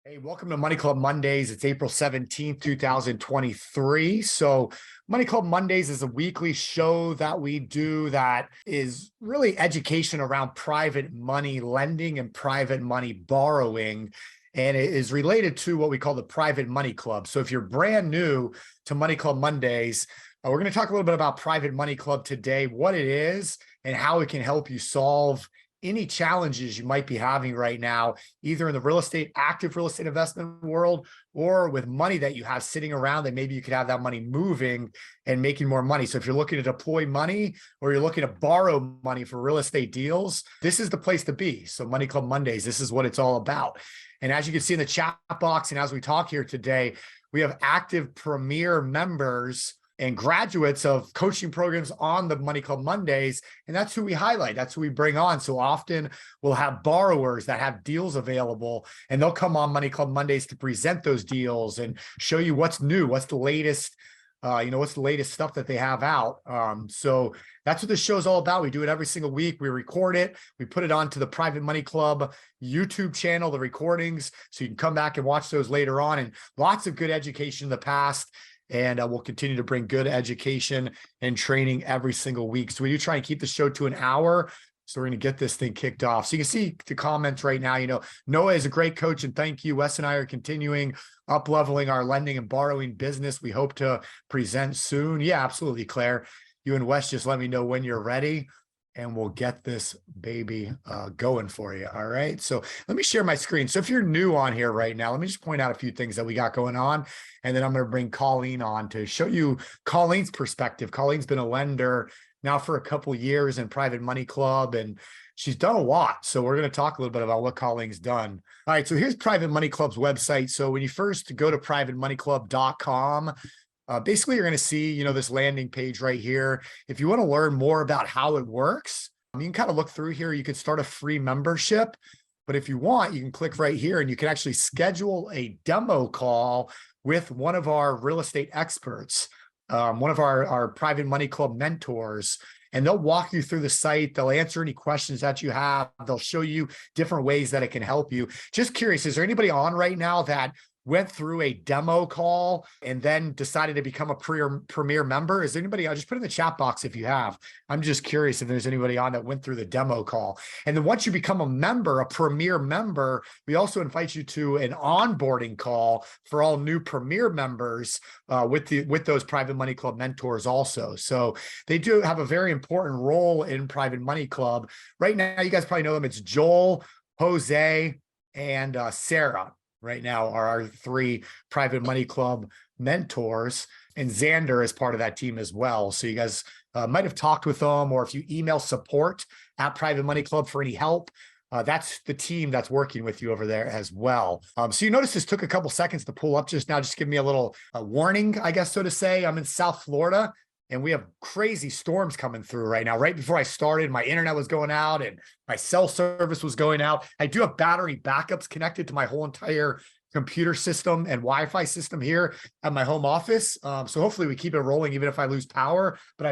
Hey, welcome to Money Club Mondays. It's April 17th, 2023. So, Money Club Mondays is a weekly show that we do that is really education around private money lending and private money borrowing. And it is related to what we call the Private Money Club. So, if you're brand new to Money Club Mondays, we're going to talk a little bit about Private Money Club today, what it is, and how it can help you solve any challenges you might be having right now, either in the active real estate investment world, or with money that you have sitting around that maybe you could have that money moving and making more money. So if you're looking to deploy money or you're looking to borrow money for real estate deals, this is the place to be. So Money Club Mondays, this is what it's all about. And as you can see in the chat box, and as we talk here today, we have active premier members and graduates of coaching programs on the Money Club Mondays. And that's who we highlight. That's who we bring on. So often we'll have borrowers that have deals available, and they'll come on Money Club Mondays to present those deals and show you what's new, what's the latest, what's the latest stuff that they have out. So that's what this show is all about. We do it every single week. We record it. We put it onto the Private Money Club YouTube channel, the recordings, so you can come back and watch those later on. And lots of good education in the past. And we'll continue to bring good education and training every single week. So we do try and keep the show to an hour. So we're going to get this thing kicked off. So you can see the comments right now. Noah is a great coach, and thank you. Wes and I are continuing up-leveling our lending and borrowing business. We hope to present soon. Yeah, absolutely, Claire. You and Wes, just let me know when you're ready, and we'll get this baby going for you. All right. So let me share my screen. So if you're new on here right now, let me just point out a few things that we got going on. And then I'm going to bring Colleen on to show you Colleen's perspective. Colleen's been a lender now for a couple years in Private Money Club, and she's done a lot. So we're going to talk a little bit about what Colleen's done. All right. So here's Private Money Club's website. So when you first go to privatemoneyclub.com, basically, you're going to see, this landing page right here. If you want to learn more about how it works, you can kind of look through here. You could start a free membership, but if you want, you can click right here and you can actually schedule a demo call with one of our real estate experts, one of our Private Money Club mentors, and they'll walk you through the site. They'll answer any questions that you have. They'll show you different ways that it can help you. Just curious, is there anybody on right now that went through a demo call and then decided to become a premier member? Is there anybody? I'll just put in the chat box if you have. I'm just curious if there's anybody on that went through the demo call. And then once you become a member, a premier member, we also invite you to an onboarding call for all new premier members with those Private Money Club mentors also. So they do have a very important role in Private Money Club. Right now, you guys probably know them. It's Joel, Jose, and Sarah. Right now are our three Private Money Club mentors, and Xander is part of that team as well. So you guys might have talked with them, or if you email support at Private Money Club for any help, that's the team that's working with you over there as well. So you notice this took a couple seconds to pull up just now. Just give me a little warning, I guess, so to say. I'm in South Florida, and we have crazy storms coming through right now. Right before I started, my internet was going out and my cell service was going out. I do have battery backups connected to my whole entire computer system and Wi-Fi system here at my home office. So hopefully we keep it rolling even if I lose power, but I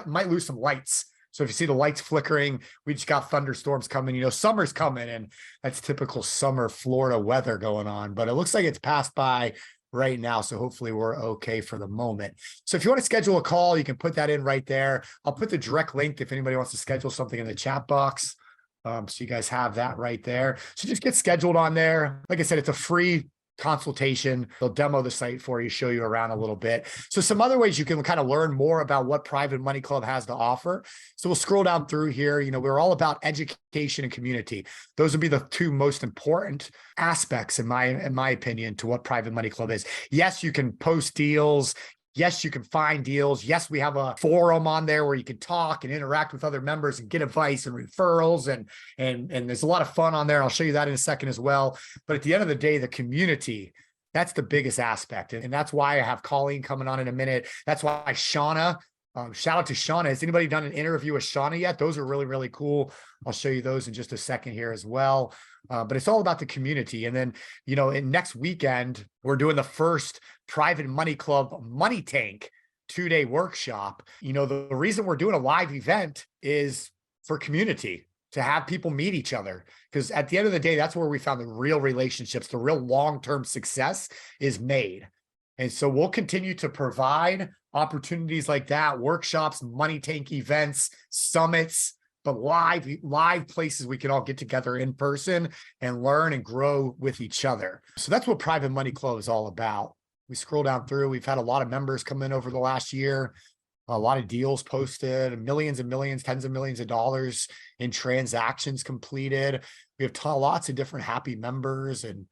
might lose some lights. So if you see the lights flickering, we just got thunderstorms coming. Summer's coming, and that's typical summer Florida weather going on. But it looks like it's passed by right now. So hopefully we're okay for the moment. So if you want to schedule a call, you can put that in right there. I'll put the direct link if anybody wants to schedule something in the chat box. So you guys have that right there. So just get scheduled on there. Like I said, it's a free consultation. They'll demo the site for you, show you around a little bit. So some other ways you can kind of learn more about what Private Money Club has to offer. So we'll scroll down through here. We're all about education and community. Those would be the two most important aspects, in my opinion, to what Private Money Club is. Yes, you can post deals. Yes, you can find deals. Yes, we have a forum on there where you can talk and interact with other members and get advice and referrals. And there's a lot of fun on there. I'll show you that in a second as well. But at the end of the day, the community, that's the biggest aspect. And that's why I have Colleen coming on in a minute. That's why Shauna, shout out to Shauna. Has anybody done an interview with Shauna yet? Those are really, really cool. I'll show you those in just a second here as well. But it's all about the community. And then, in next weekend, we're doing the first Private Money Club Money Tank 2-day workshop. The reason we're doing a live event is for community, to have people meet each other. Because at the end of the day, that's where we found the real relationships, the real long-term success is made. And so we'll continue to provide opportunities like that, workshops, money tank events, summits, but live places we can all get together in person and learn and grow with each other. So that's what Private Money Club is all about. We scroll down through, we've had a lot of members come in over the last year, a lot of deals posted, millions and millions, tens of millions of dollars in transactions completed. We have lots of different happy members, and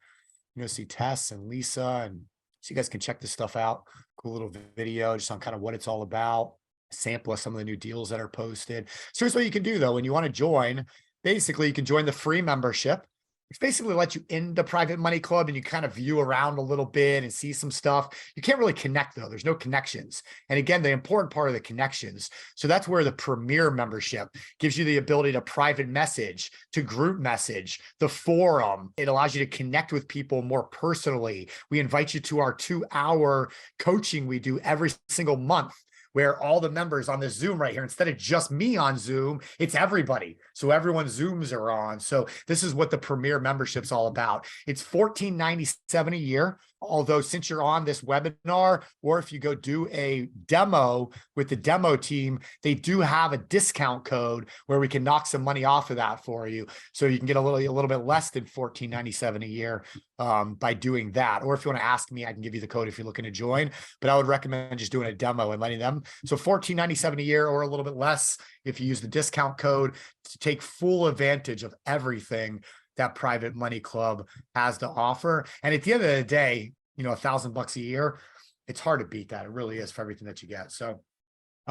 see Tess and Lisa, and so you guys can check this stuff out. Cool little video just on kind of what it's all about. Sample of some of the new deals that are posted. So here's what you can do though. When you want to join, basically you can join the free membership. It's basically let you into Private Money Club and you kind of view around a little bit and see some stuff. You can't really connect though. There's no connections. And again, the important part of the connections. So that's where the Premier membership gives you the ability to private message, to group message, the forum. It allows you to connect with people more personally. We invite you to our 2-hour coaching we do every single month, where all the members on this Zoom right here, instead of just me on Zoom, it's everybody. So everyone's Zooms are on. So this is what the Premier membership's all about. It's $14.97 a year. Although since you're on this webinar, or if you go do a demo with the demo team, they do have a discount code where we can knock some money off of that for you. So you can get a little bit less than $14.97 a year by doing that. Or if you want to ask me, I can give you the code if you're looking to join, but I would recommend just doing a demo and letting them. So $14.97 a year or a little bit less if you use the discount code to take full advantage of everything that Private Money Club has to offer. And at the end of the day, $1,000 a year, it's hard to beat that. It really is for everything that you get. So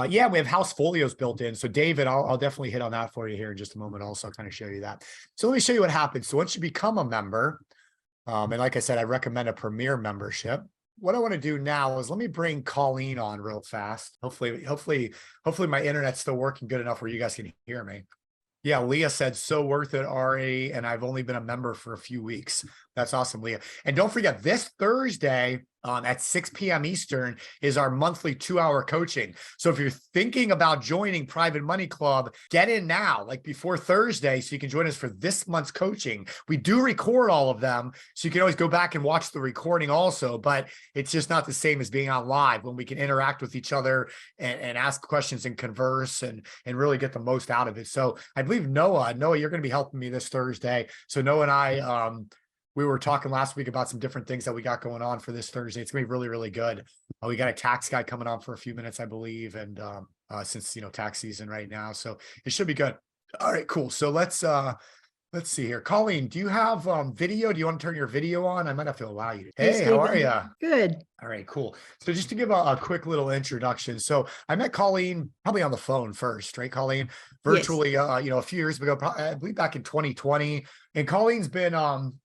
yeah, we have house folios built in. So David, I'll definitely hit on that for you here in just a moment. Also, I'll kind of show you that. So let me show you what happens. So once you become a member, and like I said, I recommend a Premier membership. What I want to do now is let me bring Colleen on real fast. Hopefully my internet's still working good enough where you guys can hear me. Yeah, Leah said, so worth it, Ari, and I've only been a member for a few weeks. That's awesome, Leah. And don't forget, this Thursday at 6 p.m. Eastern is our monthly 2-hour coaching. So if you're thinking about joining Private Money Club, get in now, like before Thursday, so you can join us for this month's coaching. We do record all of them, so you can always go back and watch the recording also, but it's just not the same as being on live when we can interact with each other and ask questions and converse and really get the most out of it. So I believe Noah, you're going to be helping me this Thursday. So Noah and I, we were talking last week about some different things that we got going on for this Thursday. It's gonna be really, really good. We got a tax guy coming on for a few minutes, I believe. And since, tax season right now, so it should be good. All right, cool. So let's see here. Colleen, do you have video? Do you want to turn your video on? I might have to allow you to. Hey, how are you? Good. All right, cool. So just to give a quick little introduction. So I met Colleen probably on the phone first, right, Colleen? Virtually, yes. A few years ago, I believe back in 2020. And Colleen's been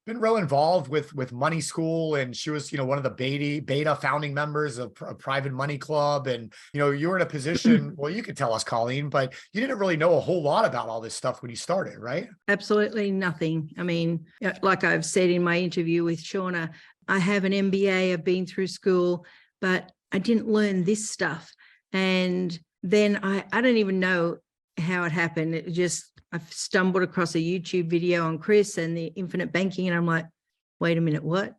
real involved with Money School, and she was, one of the beta founding members of Private Money Club. And, you were in a position, well, you could tell us, Colleen, but you didn't really know a whole lot about all this stuff when you started, right? Absolutely nothing. I mean, like I've said in my interview with Shauna, I have an MBA, I've been through school, but I didn't learn this stuff. And then I don't even know how it happened. I've stumbled across a YouTube video on Chris and the infinite banking, and I'm like, wait a minute, what?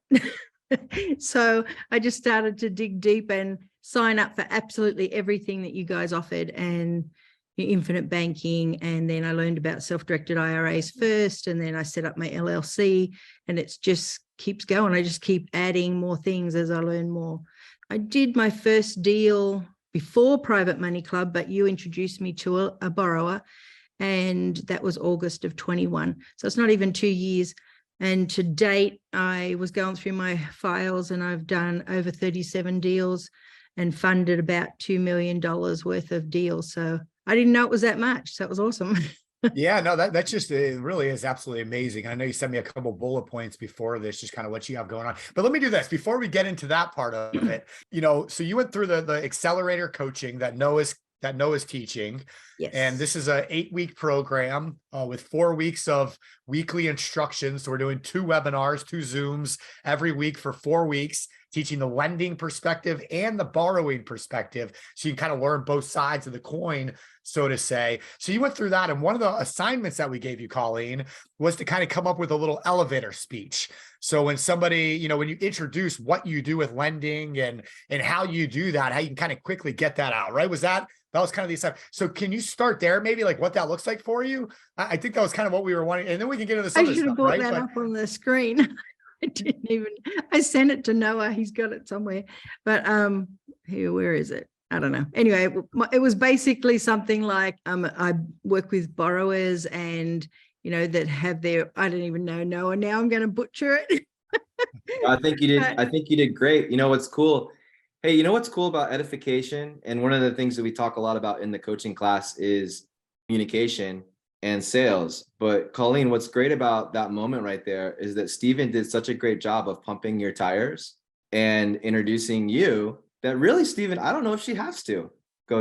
So I just started to dig deep and sign up for absolutely everything that you guys offered and infinite banking. And then I learned about self-directed IRAs first, and then I set up my LLC, and it's just keeps going. I just keep adding more things as I learn more. I did my first deal before Private Money Club, but you introduced me to a borrower, and that was August of 21. So it's not even 2 years. And to date, I was going through my files, and I've done over 37 deals and funded about $2 million worth of deals. So I didn't know it was that much. So it was awesome. Yeah, no, that's just, it really is absolutely amazing. I know you sent me a couple bullet points before this, just kind of what you have going on. But let me do this before we get into that part of it. So you went through the Accelerator Coaching that Noah's that Noah's teaching. Yes. And this is a 8-week program with 4 weeks of weekly instruction. So we're doing 2 webinars, 2 Zooms every week for 4 weeks, teaching the lending perspective and the borrowing perspective. So you can kind of learn both sides of the coin, so to say. So you went through that. And one of the assignments that we gave you, Colleen, was to kind of come up with a little elevator speech. So when somebody, you know, when you introduce what you do with lending and how you do that, how you can kind of quickly get that out, right? That was kind of the assignment. So can you start there, maybe like what that looks like for you? I think that was kind of what we were wanting. And then we can get into some I other should have stuff, brought right? that up on the screen. I sent it to Noah. He's got it somewhere. But here, where is it? I don't know. Anyway, it was basically something like I work with borrowers and, you know, that have their, I don't even know, Noah, now I'm going to butcher it. I think you did. But- I think you did great. You know what's cool? Hey, you know what's cool about edification? And one of the things that we talk a lot about in the coaching class is communication and sales. But Colleen, what's great about that moment right there is that Stephen did such a great job of pumping your tires and introducing you that really, Stephen, I don't know if she has to go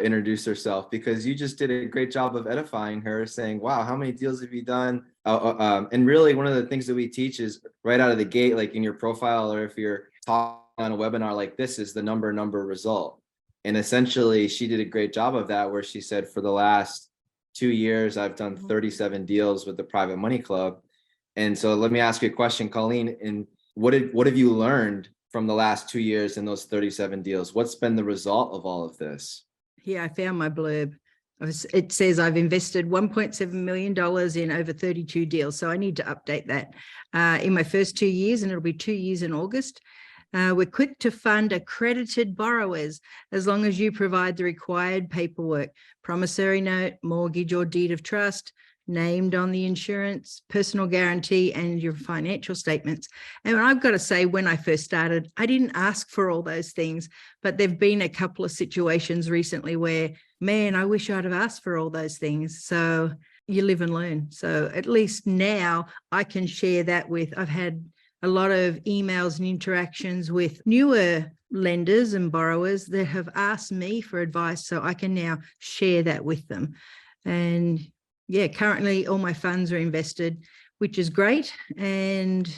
introduce herself, because you just did a great job of edifying her, saying, wow, how many deals have you done? And really one of the things that we teach is right out of the gate, like in your profile, or if you're talking on a webinar like this, is the number result. And essentially she did a great job of that, where she said, for the last 2 years, I've done 37 deals with the Private Money Club. And so let me ask you a question, Colleen, and what have you learned from the last 2 years in those 37 deals? What's been the result of all of this? Yeah, I found my blurb. It says I've invested $1.7 million in over 32 deals. So I need to update that in my first 2 years, and it'll be 2 years in August. We're quick to fund accredited borrowers as long as you provide the required paperwork, promissory note, mortgage or deed of trust, named on the insurance, personal guarantee, and your financial statements. And I've got to say, when I first started, I didn't ask for all those things, but there've been a couple of situations recently where, man, I wish I'd have asked for all those things. So you live and learn. So at least now I can share that I've had a lot of emails and interactions with newer lenders and borrowers that have asked me for advice. So I can now share that with them. And yeah, currently all my funds are invested, which is great. And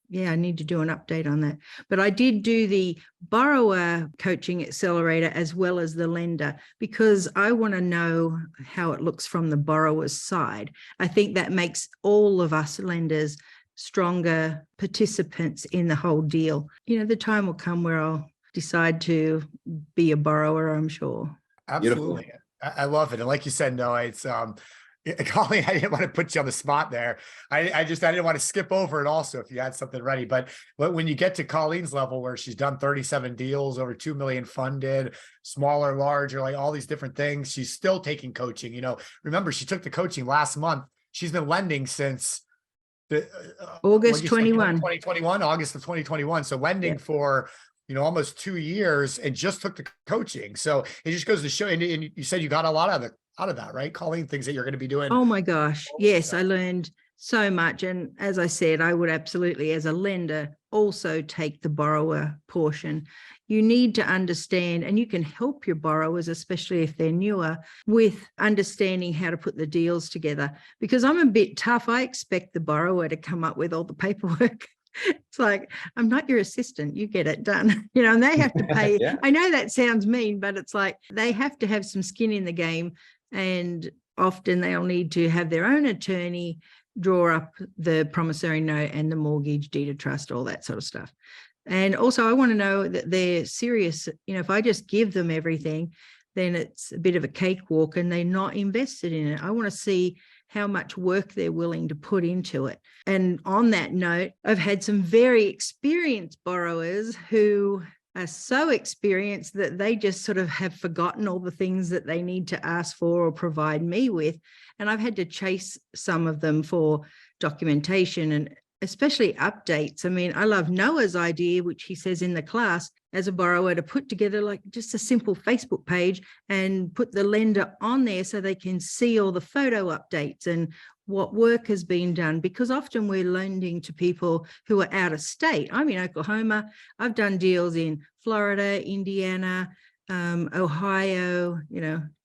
yeah, I need to do an update on that. But I did do the borrower coaching accelerator as well as the lender, because I want to know how it looks from the borrower's side. I think that makes all of us lenders stronger participants in the whole deal. You know, the time will come where I'll decide to be a borrower, I'm sure. Absolutely. Beautiful. I love it. And like you said, Noah, it's Colleen, I didn't want to put you on the spot there. I didn't want to skip over it also if you had something ready. But when you get to Colleen's level, where she's done 37 deals, over 2 million funded, smaller, larger, like all these different things, she's still taking coaching. You know, remember, she took the coaching last month. She's been lending since August 21. 2021, August of 2021. So lending for, you know, almost 2 years, and just took the coaching. So it just goes to show, and you said you got a lot out of that, right, Colleen? Things that you're going to be doing. Oh my gosh. Yes, I learned so much. And as I said, I would absolutely, as a lender, also take the borrower portion. You need to understand, and you can help your borrowers, especially if they're newer, with understanding how to put the deals together. Because I'm a bit tough. I expect the borrower to come up with all the paperwork. It's like, I'm not your assistant, you get it done, you know, and they have to pay. Yeah. I know that sounds mean, but it's like they have to have some skin in the game, and often they'll need to have their own attorney draw up the promissory note and the mortgage, deed of trust, all that sort of stuff. And also I want to know that they're serious. You know, if I just give them everything, then it's a bit of a cakewalk and they're not invested in it. I want to see how much work they're willing to put into it. And on that note, I've had some very experienced borrowers who are so experienced that they just sort of have forgotten all the things that they need to ask for or provide me with. And I've had to chase some of them for documentation and especially updates. I mean, I love Noah's idea, which he says in the class, as a borrower, to put together like just a simple Facebook page and put the lender on there so they can see all the photo updates and what work has been done, because often we're lending to people who are out of state. I'm in Oklahoma. I've done deals in Florida, Indiana, Ohio,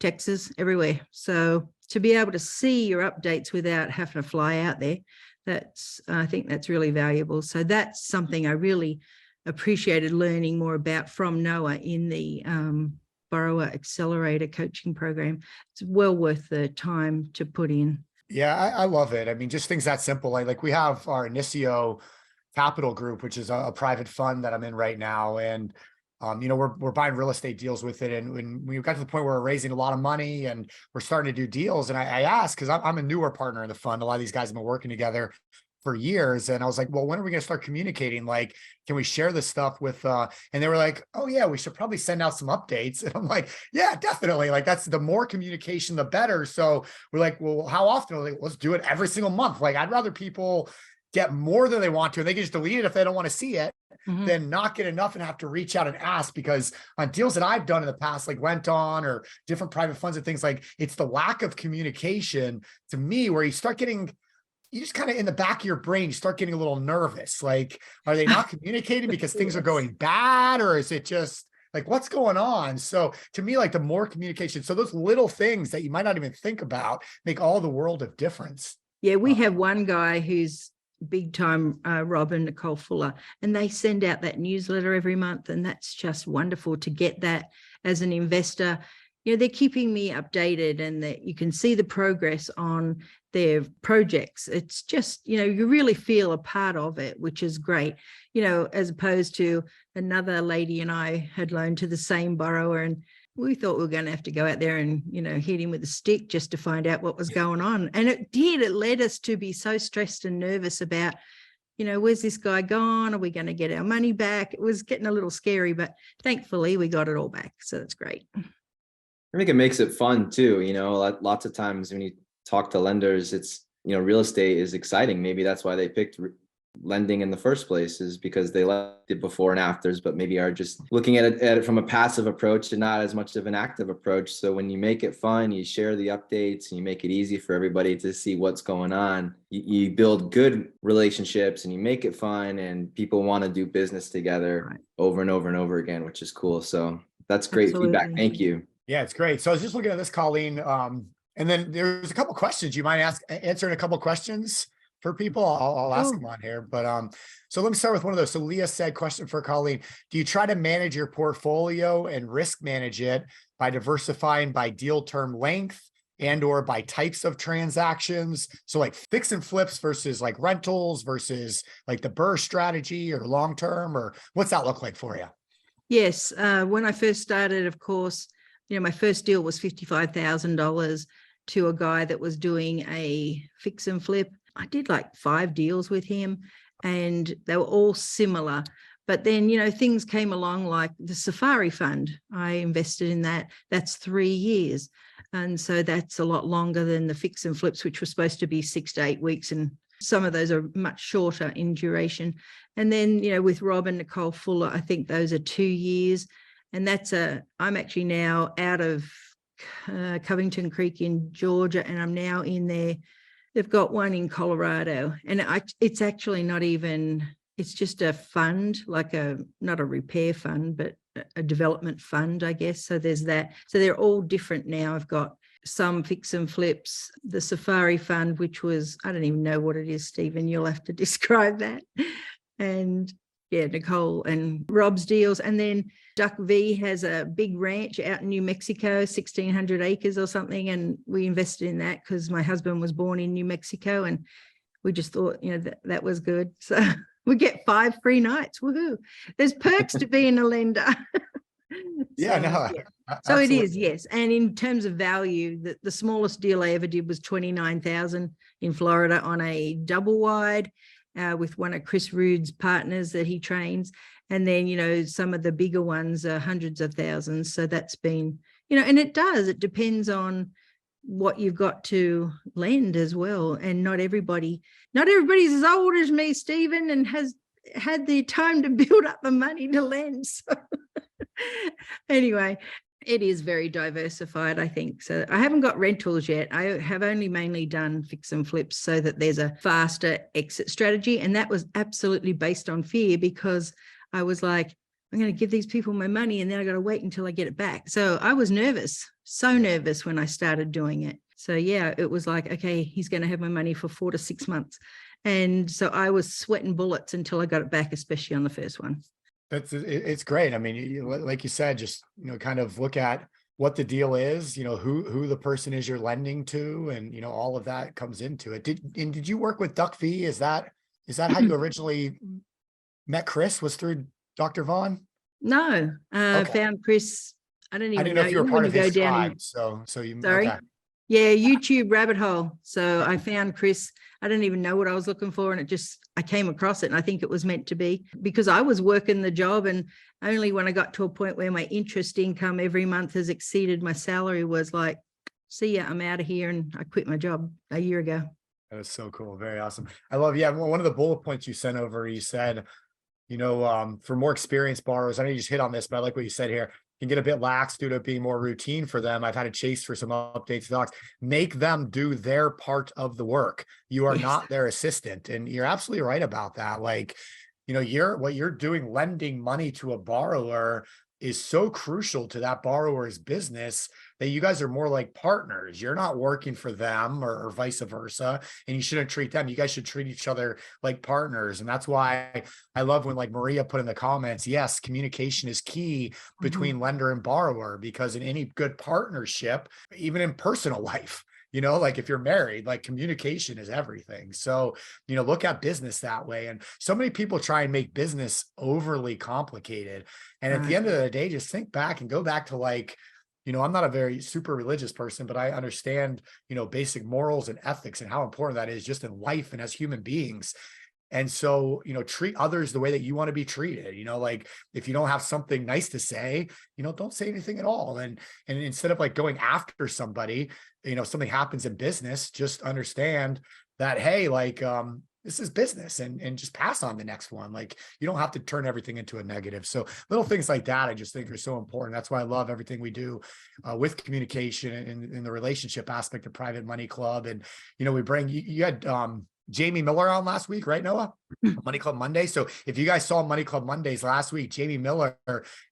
Texas, everywhere. So to be able to see your updates without having to fly out there, I think that's really valuable. So that's something I really appreciated learning more about from Noah in the Borrower Accelerator Coaching Program. It's well worth the time to put in. Yeah, I love it. I mean, just things that simple. Like we have our Inicio Capital Group, which is a private fund that I'm in right now. And we're buying real estate deals with it. And when we got to the point where we're raising a lot of money and we're starting to do deals, and I asked, because I'm a newer partner in the fund. A lot of these guys have been working together for years. And I was like, well, when are we going to start communicating? Like, can we share this stuff with, and they were like, oh yeah, we should probably send out some updates. And I'm like, yeah, definitely. Like that's the more communication, the better. So we're like, well, how often? Like, let's do it every single month. Like I'd rather people get more than they want to, and they can just delete it if they don't want to see it, than not get enough and have to reach out and ask. Because on deals that I've done in the past, like Went On or different private funds and things, like it's the lack of communication to me where you start getting, you just kind of in the back of your brain, you start getting a little nervous. Like, are they not communicating because things are going bad, or is it just like, what's going on? So to me, like the more communication, so those little things that you might not even think about make all the world of difference. Yeah, we have one guy who's big time, Rob and Nicole Fuller, and they send out that newsletter every month, and that's just wonderful to get that as an investor. They're keeping me updated, and that you can see the progress on their projects. It's just, you really feel a part of it, which is great, as opposed to another lady and I had loaned to the same borrower, and we thought we were going to have to go out there and, hit him with a stick just to find out what was going on. And it did. It led us to be so stressed and nervous about, where's this guy gone? Are we going to get our money back? It was getting a little scary, but thankfully we got it all back. So that's great. I think it makes it fun too. Lots of times when you talk to lenders, it's, real estate is exciting. Maybe that's why they picked lending in the first place, is because they liked it before and afters, but maybe are just looking at it from a passive approach and not as much of an active approach. So when you make it fun, you share the updates and you make it easy for everybody to see what's going on, you build good relationships and you make it fun, and people want to do business together over and over and over again, which is cool. So that's great feedback. Thank you. Yeah, it's great. So I was just looking at this, Colleen, and then there's a couple questions. You mind answering a couple questions for people? I'll ask them on here. But so let me start with one of those. So Leah said, question for Colleen: do you try to manage your portfolio and risk manage it by diversifying by deal term length and or by types of transactions? So like fix and flips versus like rentals versus like the BRRRR strategy, or long term, or what's that look like for you? Yes. When I first started, of course, my first deal was $55,000 to a guy that was doing a fix and flip. I did like 5 deals with him, and they were all similar. But then, things came along like the Safari Fund. I invested in that. That's 3 years. And so that's a lot longer than the fix and flips, which were supposed to be 6 to 8 weeks. And some of those are much shorter in duration. And then, with Rob and Nicole Fuller, I think those are 2 years. And I'm actually now out of Covington Creek in Georgia, and I'm now in there. They've got one in Colorado, and it's actually not even, it's just a fund, like not a repair fund, but a development fund, I guess. So there's that. So they're all different now. I've got some fix and flips, the Safari Fund, which was, I don't even know what it is, Stephen, you'll have to describe that. And yeah, Nicole and Rob's deals. And then Duck V has a big ranch out in New Mexico, 1,600 acres or something. And we invested in that because my husband was born in New Mexico, and we just thought, that was good. So we get 5 free nights. Woohoo. There's perks to being a lender. So it is, yes. And in terms of value, the smallest deal I ever did was $29,000 in Florida on a double wide. With one of Chris Rood's partners that he trains. And then, some of the bigger ones are hundreds of thousands. So that's been, and it depends on what you've got to lend as well. And not everybody's as old as me, Stephen, and has had the time to build up the money to lend. So anyway, it is very diversified, I think. So I haven't got rentals yet. I have only mainly done fix and flips so that there's a faster exit strategy. And that was absolutely based on fear, because I was like, I'm going to give these people my money and then I got to wait until I get it back. So I was nervous, so nervous when I started doing it. So yeah, it was like, okay, he's going to have my money for 4 to 6 months. And so I was sweating bullets until I got it back, especially on the first one. It's great. I mean, like you said, just, kind of look at what the deal is, who the person is you're lending to, and, all of that comes into it. Did you work with Duck V? Is that how you originally met Chris, was through Dr. Vaughn? No, Okay. found Chris. I didn't even know if you were part of his down tribe. So you, sorry. okay. Yeah, YouTube rabbit hole. So I found Chris. I didn't even know what I was looking for. And I came across it, and I think it was meant to be, because I was working the job, and only when I got to a point where my interest income every month has exceeded my salary was like, see ya, I'm out of here. And I quit my job a year ago. That was so cool. Very awesome. I love, one of the bullet points you sent over, you said, for more experienced borrowers, I know you just hit on this, but I like what you said here, can get a bit lax due to it being more routine for them. I've had to chase for some updates, docs, make them do their part of the work. You are not their assistant. And you're absolutely right about that. Like, what you're doing, lending money to a borrower, is so crucial to that borrower's business that you guys are more like partners. You're not working for them or vice versa, and you shouldn't treat them. You guys should treat each other like partners. And that's why I love when, like, Maria put in the comments, yes, communication is key between lender and borrower, because in any good partnership, even in personal life, like if you're married, like, communication is everything. So, look at business that way. And so many people try and make business overly complicated. And at the end of the day, just think back and go back to, like, I'm not a very super religious person, but I understand, basic morals and ethics and how important that is just in life and as human beings. And so, treat others the way that you want to be treated. Like, if you don't have something nice to say, don't say anything at all. And instead of, like, going after somebody, something happens in business, just understand that, hey, like, this is business, and just pass on the next one. Like, you don't have to turn everything into a negative. So little things like that, I just think are so important. That's why I love everything we do with communication and in the relationship aspect of Private Money Club. And, we bring, you had, Jamie Miller on last week, right, Noah? Money Club Monday. So if you guys saw Money Club Mondays last week, Jamie Miller,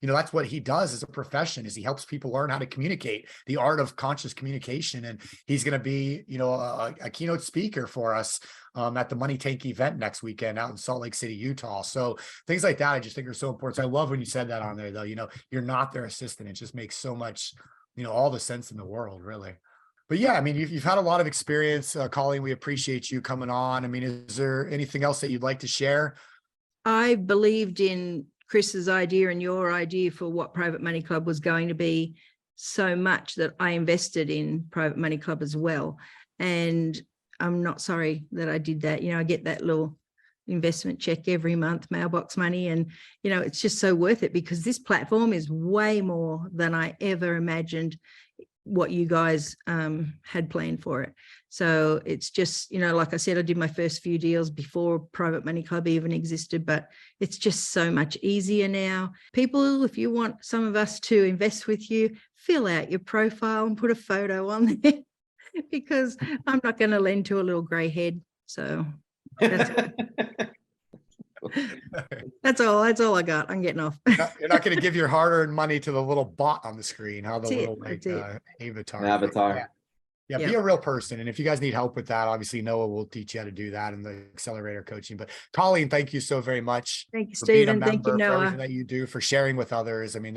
that's what he does as a profession, is he helps people learn how to communicate, the art of conscious communication. And he's going to be, a keynote speaker for us at the Money Tank event next weekend out in Salt Lake City, Utah. So things like that, I just think are so important. So I love when you said that on there, though, you're not their assistant. It just makes so much, all the sense in the world, really. But yeah, I mean, you've had a lot of experience, Colleen. We appreciate you coming on. I mean, is there anything else that you'd like to share? I believed in Chris's idea and your idea for what Private Money Club was going to be so much that I invested in Private Money Club as well. And I'm not sorry that I did that. I get that little investment check every month, mailbox money. And, it's just so worth it, because this platform is way more than I ever imagined what you guys had planned for it. So it's just, like I said, I did my first few deals before Private Money Club even existed, but it's just so much easier now. People, if you want some of us to invest with you, fill out your profile and put a photo on there, because I'm not going to lend to a little gray head. So that's That's all I got. I'm getting off. You're not going to give your hard-earned money to the little bot on the screen, how the That's little avatar. Yeah, be a real person. And if you guys need help with that, obviously Noah will teach you how to do that in the Accelerator Coaching. But Colleen, thank you so very much. Thank you, Stephen. Thank you, for Noah. everything that you do, for sharing with others. I mean,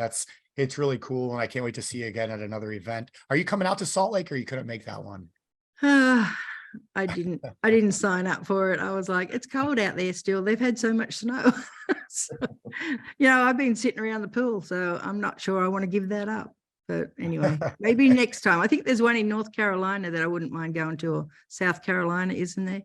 it's really cool. And I can't wait to see you again at another event. Are you coming out to Salt Lake, or you couldn't make that one? I didn't sign up for it. I was like, it's cold out there still. They've had so much snow. So, I've been sitting around the pool, so I'm not sure I want to give that up. But anyway, maybe next time. I think there's one in North Carolina that I wouldn't mind going to, or South Carolina, isn't there?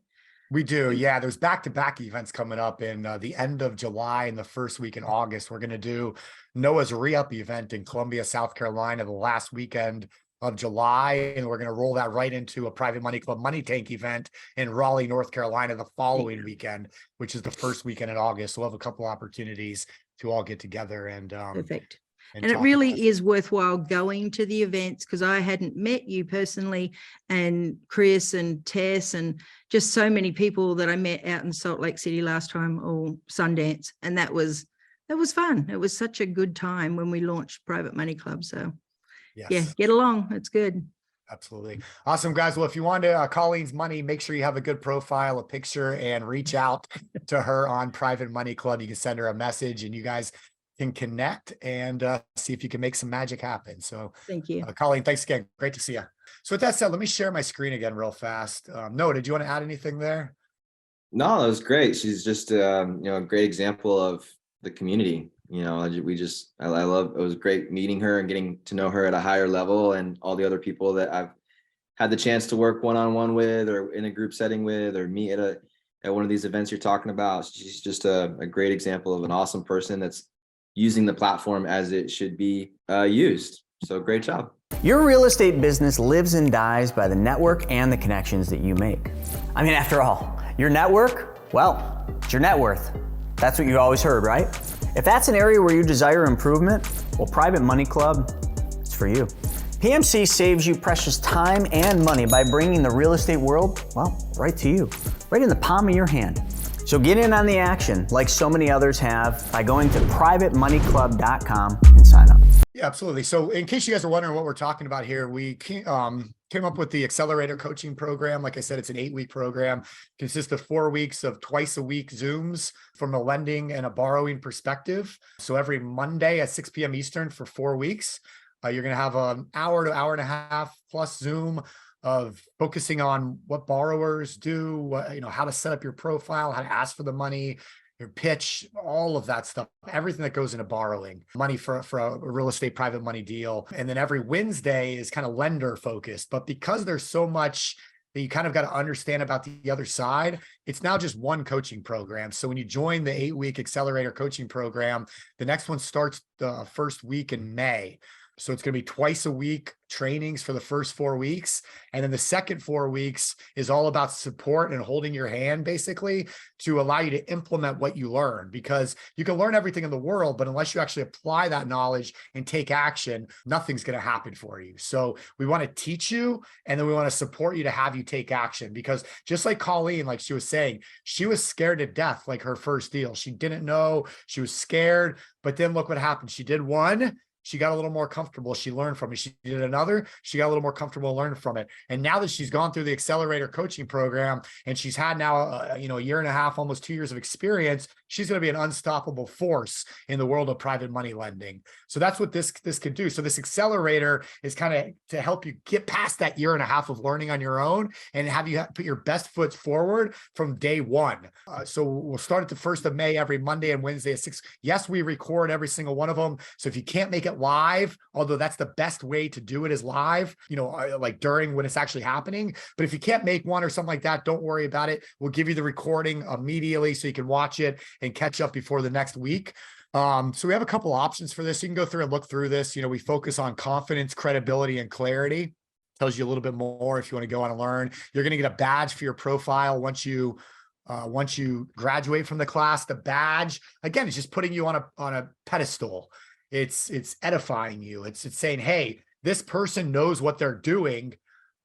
We do. Yeah. There's back-to-back events coming up in the end of July and the first week in August. We're going to do Noah's re-up event in Columbia, South Carolina, the last weekend of July. And we're going to roll that right into a Private Money Club Money Tank event in Raleigh, North Carolina, the following weekend, which is the first weekend in August. So we'll have a couple opportunities to all get together and perfect. And it really is worthwhile going to the events, because I hadn't met you personally, and Chris and Tess and just so many people that I met out in Salt Lake City last time, or Sundance. And that was it was fun. It was such a good time when we launched Private Money Club. So Yes. yeah, get along. It's good. Absolutely. Awesome, guys. Well, if you want to Colleen's money, make sure you have a good profile, a picture, and reach out to her on Private Money Club. You can send her a message and you guys can connect and see if you can make some magic happen. So Thank you. Colleen, thanks again. Great to see you. So with that said, let me share my screen again real fast. Noah, did you want to add anything there? No, that was great. She's just a great example of the community. I love, it was great meeting her and getting to know her at a higher level, and all the other people that I've had the chance to work one-on-one with, or in a group setting with, or meet at one of these events you're talking about. She's just a great example of an awesome person that's using the platform as it should be used. So great job. Your real estate business lives and dies by the network and the connections that you make. I mean, after all, your network, well, it's your net worth. That's what you always heard, right? If that's an area where you desire improvement, well, Private Money Club, it's for you. PMC saves you precious time and money by bringing the real estate world, well, right to you, right in the palm of your hand. So get in on the action like so many others have by going to privatemoneyclub.com and sign up. Yeah, absolutely. So in case you guys are wondering what we're talking about here, we came up with the Accelerator Coaching program. Like I said, it's an 8-week program, consists of 4 weeks of twice a week Zooms from a lending and a borrowing perspective. So every Monday at 6 p.m. Eastern for 4 weeks, you're going to have an hour to hour and a half plus Zoom of focusing on what borrowers do, how to set up your profile, how to ask for the money, your pitch, all of that stuff, everything that goes into borrowing money for a real estate private money deal. And then every Wednesday is kind of lender focused. But because there's so much that you kind of got to understand about the other side, it's now just one coaching program. So when you join the 8-week Accelerator Coaching program, the next one starts the first week in May. So it's going to be twice a week trainings for the first 4 weeks. And then the second 4 weeks is all about support and holding your hand, basically, to allow you to implement what you learn, because you can learn everything in the world, but unless you actually apply that knowledge and take action, nothing's going to happen for you. So we want to teach you, and then we want to support you to have you take action, because just like Colleen, like she was saying, she was scared to death, like her first deal. She didn't know, she was scared, but then look what happened. She did one. She got a little more comfortable. She learned from it. She did another. She got a little more comfortable learning from it. And now that she's gone through the Accelerator Coaching program and she's had now, a year and a half, almost 2 years of experience, she's going to be an unstoppable force in the world of private money lending. So that's what this could do. So this accelerator is kind of to help you get past that year and a half of learning on your own and have you put your best foot forward from day one. So we'll start at the 1st of May, every Monday and Wednesday at 6. Yes, we record every single one of them. So if you can't make it live, although that's the best way to do it is live, like during when it's actually happening. But if you can't make one or something like that, don't worry about it. We'll give you the recording immediately so you can watch it and catch up before the next week. So we have a couple options for this. You can go through and look through this. We focus on confidence, credibility, and clarity. Tells you a little bit more if you want to go on and learn. You're going to get a badge for your profile once you graduate from the class. The badge, again, is just putting you on a pedestal. It's edifying you. It's saying, hey, this person knows what they're doing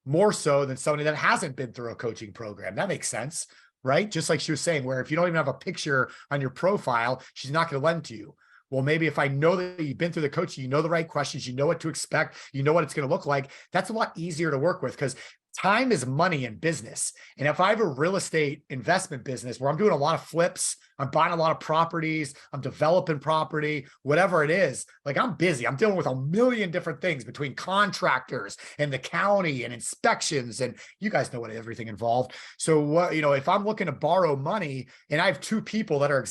more so than somebody that hasn't been through a coaching program. That makes sense, right? Just like she was saying, where if you don't even have a picture on your profile, she's not going to lend to you. Well, maybe if I know that you've been through the coaching, you know the right questions, you know what to expect, you know what it's going to look like, that's a lot easier to work with, because time is money in business. And if I have a real estate investment business where I'm doing a lot of flips, I'm buying a lot of properties, I'm developing property, whatever it is, like I'm busy. I'm dealing with a million different things between contractors and the county and inspections. And you guys know what everything involved. So if I'm looking to borrow money and I have two people that are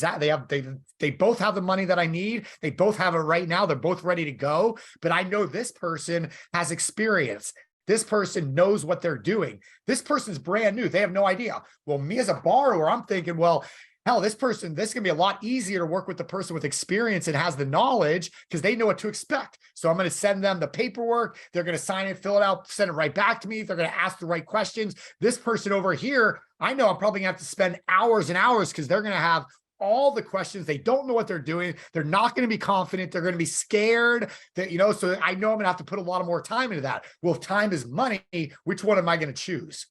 they both have the money that I need. They both have it right now. They're both ready to go. But I know this person has experience. This person knows what they're doing. This person's brand new. They have no idea. Well, me as a borrower, I'm thinking, well, hell, this is going to be a lot easier to work with the person with experience and has the knowledge because they know what to expect. So I'm going to send them the paperwork. They're going to sign it, fill it out, send it right back to me. They're going to ask the right questions. This person over here, I know I'm probably going to have to spend hours and hours because they're going to have all the questions. They don't know what they're doing. They're not going to be confident. They're going to be scared that, so I know I'm going to have to put a lot of more time into that. Well, if time is money, which one am I going to choose?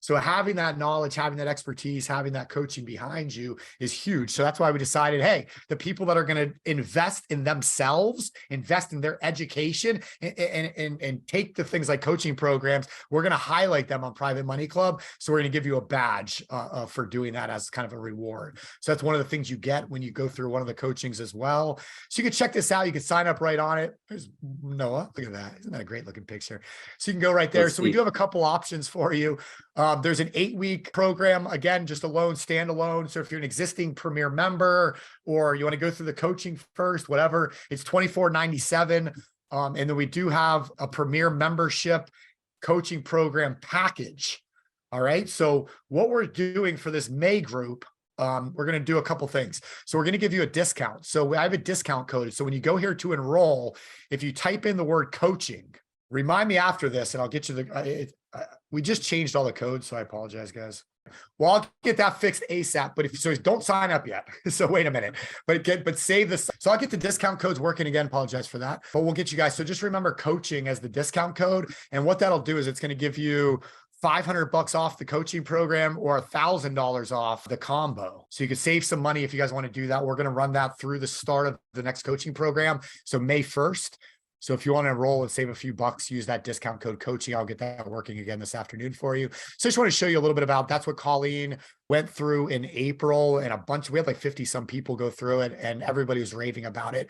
So having that knowledge, having that expertise, having that coaching behind you is huge. So that's why we decided, hey, the people that are going to invest in themselves, invest in their education, and take the things like coaching programs, we're going to highlight them on Private Money Club. So we're going to give you a badge for doing that as kind of a reward. So that's one of the things you get when you go through one of the coachings as well. So you can check this out. You can sign up right on it. There's Noah. Look at that. Isn't that a great looking picture? So you can go right there. So we do have a couple options for you. There's an 8-week program, again, just alone, standalone. So if you're an existing Premier member or you want to go through the coaching first, whatever, it's $24.97. And then we do have a Premier membership coaching program package. All right. So what we're doing for this May group, we're going to do a couple things. So we're going to give you a discount. So I have a discount code. So when you go here to enroll, if you type in the word coaching, remind me after this and I'll get you we just changed all the codes. So I apologize, guys. Well, I'll get that fixed ASAP, but so don't sign up yet. So wait a minute, but save this. So I'll get the discount codes working again. Apologize for that, but we'll get you guys. So just remember coaching as the discount code. And what that'll do is it's going to give you $500 off the coaching program or $1,000 off the combo. So you can save some money if you guys want to do that. We're going to run that through the start of the next coaching program. So May 1st. So if you want to enroll and save a few bucks, use that discount code coaching. I'll get that working again this afternoon for you. So I just want to show you a little bit about, that's what Colleen went through in April, and we had like 50 some people go through it and everybody was raving about it.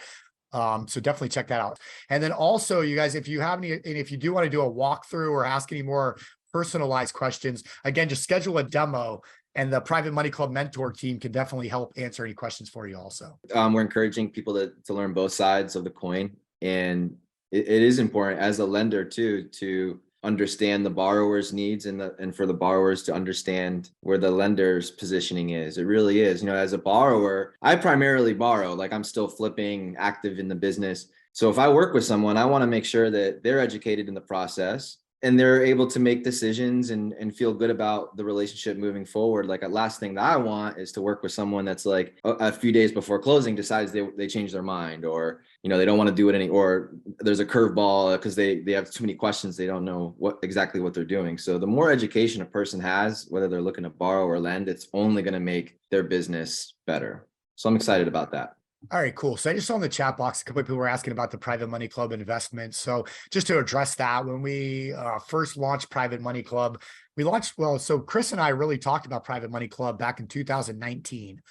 So definitely check that out. And then also you guys, if you have any, and if you do want to do a walkthrough or ask any more personalized questions, again, just schedule a demo and the Private Money Club mentor team can definitely help answer any questions for you also. We're encouraging people to learn both sides of the coin. And it is important as a lender too, to understand the borrower's needs and for the borrowers to understand where the lender's positioning is. It really is. You know, as a borrower, I primarily borrow, like I'm still flipping, active in the business. So if I work with someone, I want to make sure that they're educated in the process and they're able to make decisions and feel good about the relationship moving forward. Like, a last thing that I want is to work with someone that's like a few days before closing decides they change their mind, or, you know, they don't want to do it or there's a curveball because they have too many questions. They don't know exactly what they're doing. So the more education a person has, whether they're looking to borrow or lend, it's only going to make their business better. So I'm excited about that. All right, cool. So I just saw in the chat box, a couple of people were asking about the Private Money Club investment. So just to address that, when we first launched Private Money Club, so Chris and I really talked about Private Money Club back in 2019.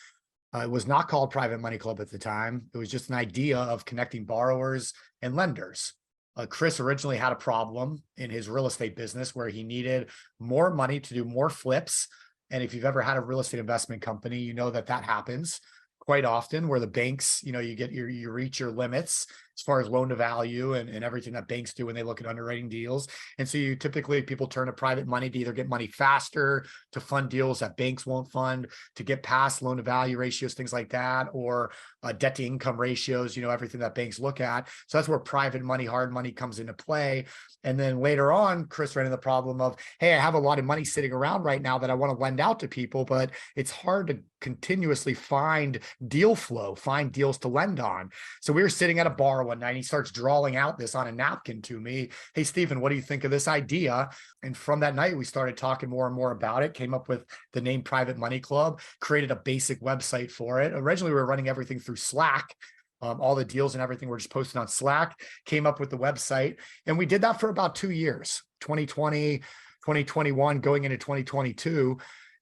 It was not called Private Money Club at the time. It was just an idea of connecting borrowers and lenders. Chris originally had a problem in his real estate business where he needed more money to do more flips. And if you've ever had a real estate investment company, you know that happens quite often, where the banks, you know, you reach your limits as far as loan to value and everything that banks do when they look at underwriting deals. And so people turn to private money to either get money faster, to fund deals that banks won't fund, to get past loan to value ratios, things like that, or debt to income ratios, you know, everything that banks look at. So that's where private money, hard money comes into play. And then later on, Chris ran into the problem of, hey, I have a lot of money sitting around right now that I want to lend out to people, but it's hard to continuously find deal flow, find deals to lend on. So we were sitting at a bar one night and he starts drawing out this on a napkin to me. Hey, Stephen, what do you think of this idea? And from that night, we started talking more and more about it, came up with the name Private Money Club, created a basic website for it. Originally, we were running everything through Slack. All the deals and everything were just posted on Slack, came up with the website. And we did that for about 2 years, 2020, 2021, going into 2022.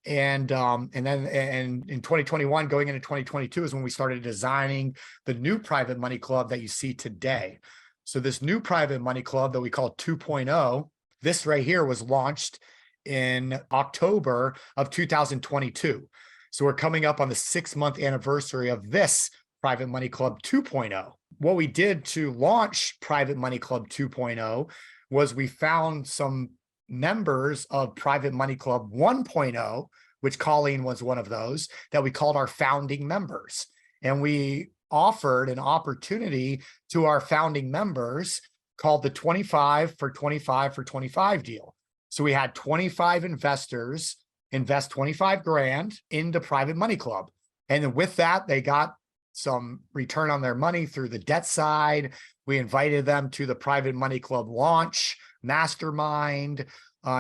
And then in 2021, going into 2022 is when we started designing the new Private Money Club that you see today. So this new Private Money Club that we call 2.0, this right here was launched in October of 2022. So we're coming up on the 6-month anniversary of this Private Money Club 2.0. What we did to launch Private Money Club 2.0 was we found some members of Private Money Club 1.0, which Colleen was one of those, that we called our founding members. And we offered an opportunity to our founding members called the 25 for 25 for 25 deal. So we had 25 investors invest 25 grand into Private Money Club. And then with that, they got some return on their money through the debt side. We invited them to the Private Money Club launch, mastermind.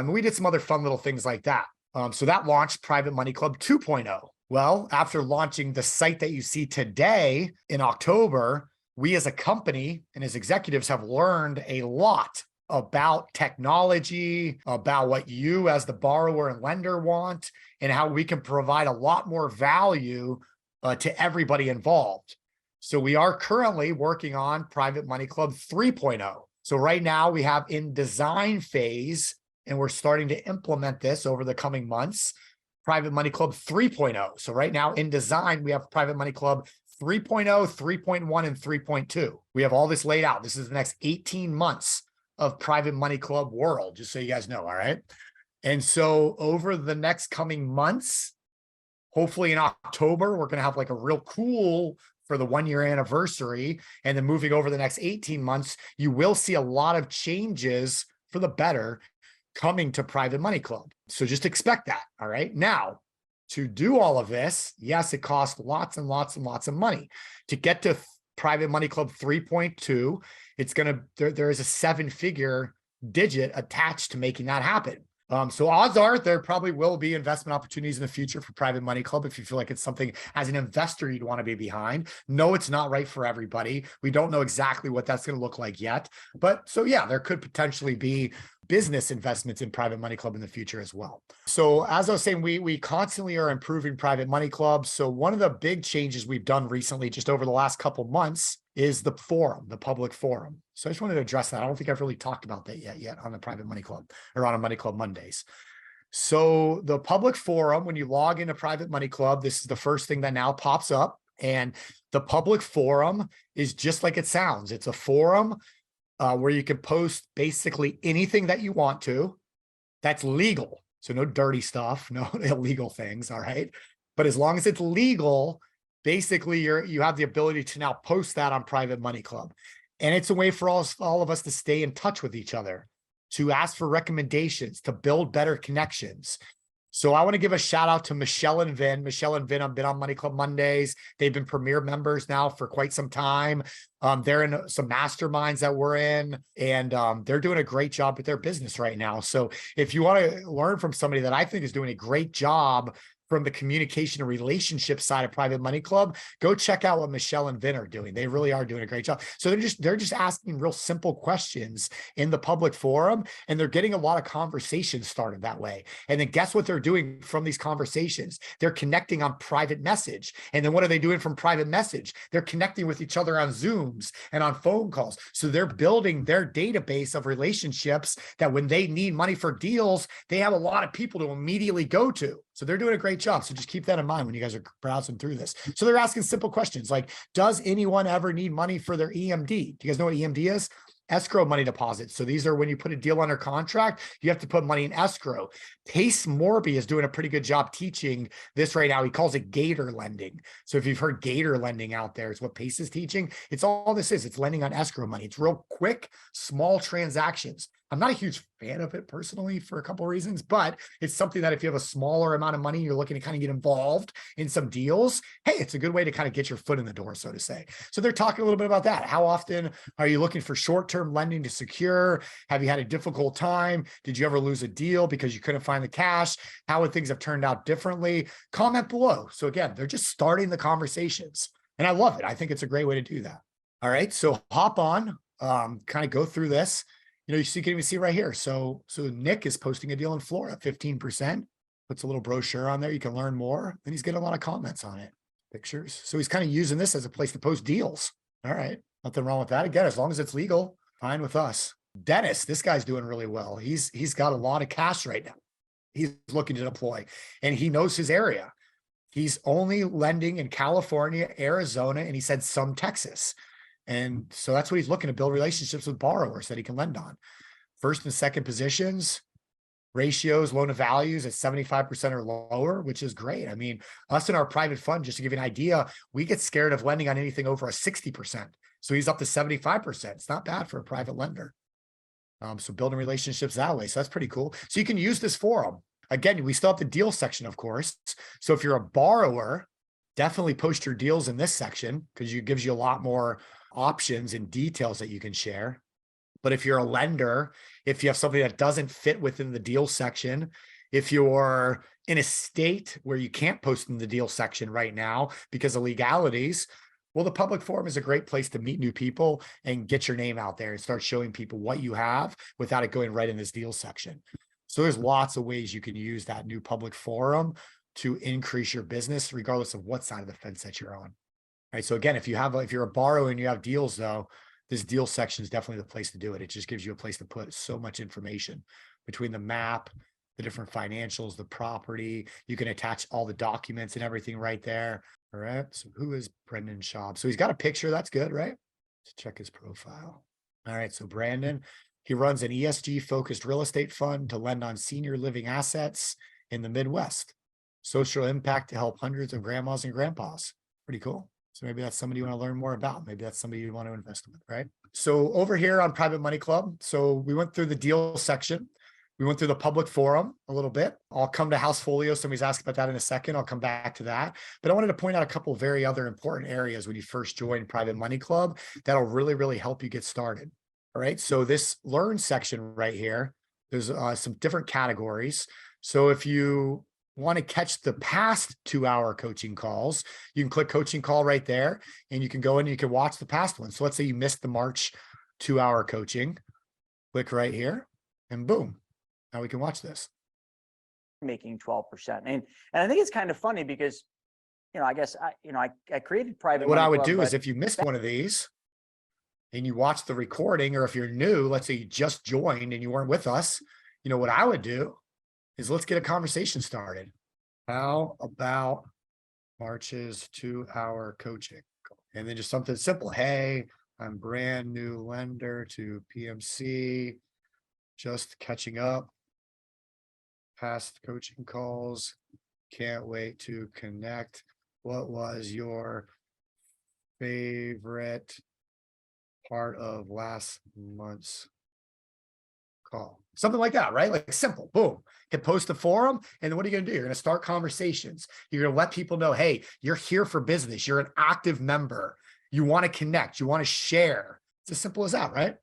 We did some other fun little things like that. So that launched Private Money Club 2.0. Well, after launching the site that you see today in October, we as a company and as executives have learned a lot about technology, about what you as the borrower and lender want, and how we can provide a lot more value to everybody involved. So we are currently working on Private Money Club 3.0. So right now we have in design phase, and we're starting to implement this over the coming months, Private Money Club 3.0. So right now in design, we have Private Money Club 3.0, 3.1, and 3.2. We have all this laid out. This is the next 18 months of Private Money Club world, just so you guys know, all right? And so over the next coming months, hopefully in October, we're going to have like a real cool for the 1-year anniversary. And then moving over the next 18 months, you will see a lot of changes for the better coming to Private Money Club. So just expect that. All right. Now, to do all of this, yes, it costs lots and lots and lots of money. To get to Private Money Club 3.2, it's going to, there is a 7-figure digit attached to making that happen. So odds are there probably will be investment opportunities in the future for Private Money Club if you feel like it's something as an investor you'd want to be behind. No, it's not right for everybody. We don't know exactly what that's going to look like yet. But so yeah, there could potentially be business investments in Private Money Club in the future as well. So as I was saying, we constantly are improving Private Money Club. So one of the big changes we've done recently, just over the last couple months, is the forum, the public forum. So I just wanted to address that. I don't think I've really talked about that yet on the Private Money Club or on a Money Club Mondays. So the public forum, when you log into Private Money Club, this is the first thing that now pops up. And the public forum is just like it sounds. It's a forum where you can post basically anything that you want to. That's legal. So no dirty stuff, no illegal things, all right? But as long as it's legal, basically you have the ability to now post that on Private Money Club. And it's a way for all of us to stay in touch with each other, to ask for recommendations, to build better connections. So I want to give a shout out to Michelle and Vin. Michelle and Vin have been on Money Club Mondays. They've been premier members now for quite some time. They're in some masterminds that we're in, and they're doing a great job with their business right now. So if you want to learn from somebody that I think is doing a great job from the communication and relationship side of Private Money Club, go check out what Michelle and Vin are doing. They really are doing a great job. So they're just asking real simple questions in the public forum, and they're getting a lot of conversations started that way. And then guess what they're doing from these conversations? They're connecting on private message. And then what are they doing from private message? They're connecting with each other on Zooms and on phone calls. So they're building their database of relationships that when they need money for deals, they have a lot of people to immediately go to. So they're doing a great job. So just keep that in mind when you guys are browsing through this. So they're asking simple questions like, does anyone ever need money for their EMD? Do you guys know what EMD is? Escrow money deposits. So these are when you put a deal under contract, you have to put money in escrow. Pace Morby is doing a pretty good job teaching this right now. He calls it gator lending. So if you've heard gator lending out there, it's what Pace is teaching. It's all this is. It's lending on escrow money. It's real quick, small transactions. I'm not a huge fan of it personally for a couple of reasons, but it's something that if you have a smaller amount of money, you're looking to kind of get involved in some deals. Hey, it's a good way to kind of get your foot in the door, so to say. So they're talking a little bit about that. How often are you looking for short-term lending to secure? Have you had a difficult time? Did you ever lose a deal because you couldn't find the cash? How would things have turned out differently? Comment below. So again, they're just starting the conversations, and I love it. I think it's a great way to do that. All right, so hop on, kind of go through this. You know, you can even see right here. So Nick is posting a deal in Florida, 15%, puts a little brochure on there. You can learn more. And he's getting a lot of comments on it, pictures. So he's kind of using this as a place to post deals. All right. Nothing wrong with that. Again, as long as it's legal, fine with us. Dennis, this guy's doing really well. He's got a lot of cash right now. He's looking to deploy, and he knows his area. He's only lending in California, Arizona, and he said some Texas. And so that's what he's looking to build relationships with borrowers that he can lend on. First and second positions, ratios, loan to values at 75% or lower, which is great. I mean, us in our private fund, just to give you an idea, we get scared of lending on anything over a 60%. So he's up to 75%. It's not bad for a private lender. So building relationships that way. So that's pretty cool. So you can use this forum. Again, we still have the deal section, of course. So if you're a borrower, definitely post your deals in this section because it gives you a lot more options and details that you can share. But if you're a lender, if you have something that doesn't fit within the deal section If you're in a state where you can't post in the deal section right now because of legalities, well, the public forum is a great place to meet new people and get your name out there and start showing people what you have without it going right in this deal section. So there's lots of ways you can use that new public forum to increase your business, regardless of what side of the fence that you're on. Right. So again, if you're a borrower and you have deals though, this deal section is definitely the place to do it. It just gives you a place to put so much information between the map, the different financials, the property. You can attach all the documents and everything right there. All right. So who is Brendan Schaub? So he's got a picture. That's good, right? Let's check his profile. All right. So Brandon, he runs an ESG focused real estate fund to lend on senior living assets in the Midwest. Social impact to help hundreds of grandmas and grandpas. Pretty cool. So maybe that's somebody you want to learn more about. Maybe that's somebody you want to invest with, right? So over here on Private Money Club, so we went through the deal section. We went through the public forum a little bit. I'll come to Housefolio. Somebody's asked about that in a second. I'll come back to that. But I wanted to point out a couple of very other important areas when you first join Private Money Club that'll really, really help you get started. All right. So this learn section right here, there's some different categories. So if you want to catch the past 2-hour coaching calls, you can click coaching call right there and you can go in and you can watch the past one. So let's say you missed the March 2-hour coaching, click right here and boom, now we can watch this. Making 12%. And I think it's kind of funny because, I guess I created Private What Money I would Club, do is but if you missed one of these and you watch the recording, or if you're new, let's say you just joined and you weren't with us, what I would do is let's get a conversation started. How about March's 2-hour coaching? And then just something simple. Hey, I'm brand new lender to PMC, just catching up. Past coaching calls. Can't wait to connect. What was your favorite part of last month's call? Something like that, right? Like simple, boom. Hit post the forum. And then what are you going to do? You're going to start conversations. You're going to let people know, hey, you're here for business. You're an active member. You want to connect. You want to share. It's as simple as that, right?